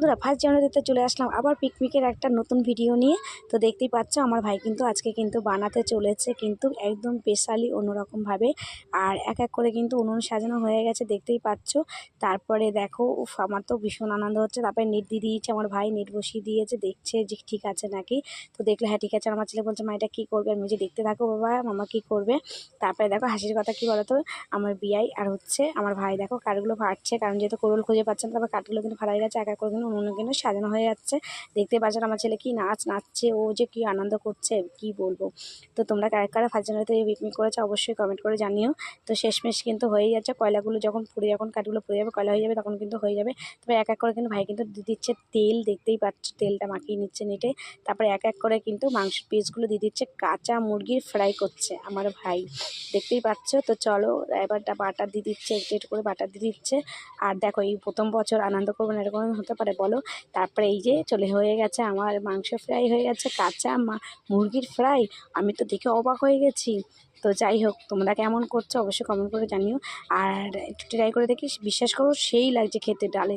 বন্ধুরা ফার্স্ট জানুয়ারিতে চলে আসলাম আবার পিকনিকের একটা নতুন ভিডিও নিয়ে। তো দেখতেই পাচ্ছ আমার ভাই কিন্তু আজকে কিন্তু বানাতে চলেছে কিন্তু একদম স্পেশালি অন্যরকমভাবে। আর এক এক করে কিন্তু উনুন সাজানো হয়ে গেছে দেখতেই পাচ্ছ। তারপরে দেখো আমার তো ভীষণ আনন্দ হচ্ছে। তারপরে নেট দিয়ে দিয়েছে আমার ভাই, নেট বসিয়ে দিয়েছে, দেখছে যে ঠিক আছে নাকি। তো দেখলে হ্যাঁ ঠিক আছে। আমার ছেলে বলছে মা এটা কী করবে, আমি যে দেখতে থাকো বাবা মামা কী করবে। তারপরে দেখো হাসির কথা কী বলতো, আমার বিয়াই আর হচ্ছে আমার ভাই দেখো কাঠগুলো ফাটছে, কারণ যেহেতু কোরল খুঁজে পাচ্ছেন। তারপর কাঠগুলো কিন্তু ফাটা হয়ে গেছে, এক এক করে কিন্তু উনুনে কিন্তু সাজানো হয়ে যাচ্ছে। দেখতে পাচ্ছেন আমার ছেলে কি নাচছে, ও যে কি আনন্দ করছে কি বলবো। তো তোমরা কারা কারা ফার্স্ট জানুয়ারিতে পিকনিক করেছো অবশ্যই কমেন্ট করে জানিও। তো শেষমেশ কিন্তু হয়েই যাচ্ছে, কয়লাগুলো যখন পুড়ে, যখন কাঠগুলো পুড়ে যাবে কয়লা হয়ে যাবে তখন কিন্তু হয়ে যাবে। তবে এক এক করে কিন্তু ভাই কিন্তু দিয়ে দিচ্ছে তেল, দেখতেই পাচ্ছ তেলটা মাখিয়ে নিচ্ছে নেটে। তারপরে এক এক করে কিন্তু মাংসের পিসগুলো দিয়ে দিচ্ছে, কাঁচা মুরগির ফ্রাই করছে আমার ভাই, দেখতেই পাচ্ছ। তো চলো এবার বাটার দিয়ে দিচ্ছে, একটু একটু করে বাটার দিয়ে দিচ্ছে। আর দেখো এই প্রথম বছর আনন্দ করবো না এরকম হতে পারে বলো। তারপরে এই যে চলে হয়ে গেছে আমার মাংস ফ্রাই হয়ে গেছে, কাঁচা মুরগির ফ্রাই। আমি তো দেখে অবাক হয়ে গেছি। তো যাই হোক, তোমরা কেমন করছো অবশ্যই কমেন্ট করে জানিও। আর একটু ট্রাই করে দেখি, বিশ্বাস করো সেই লাগছে খেতে ডালে।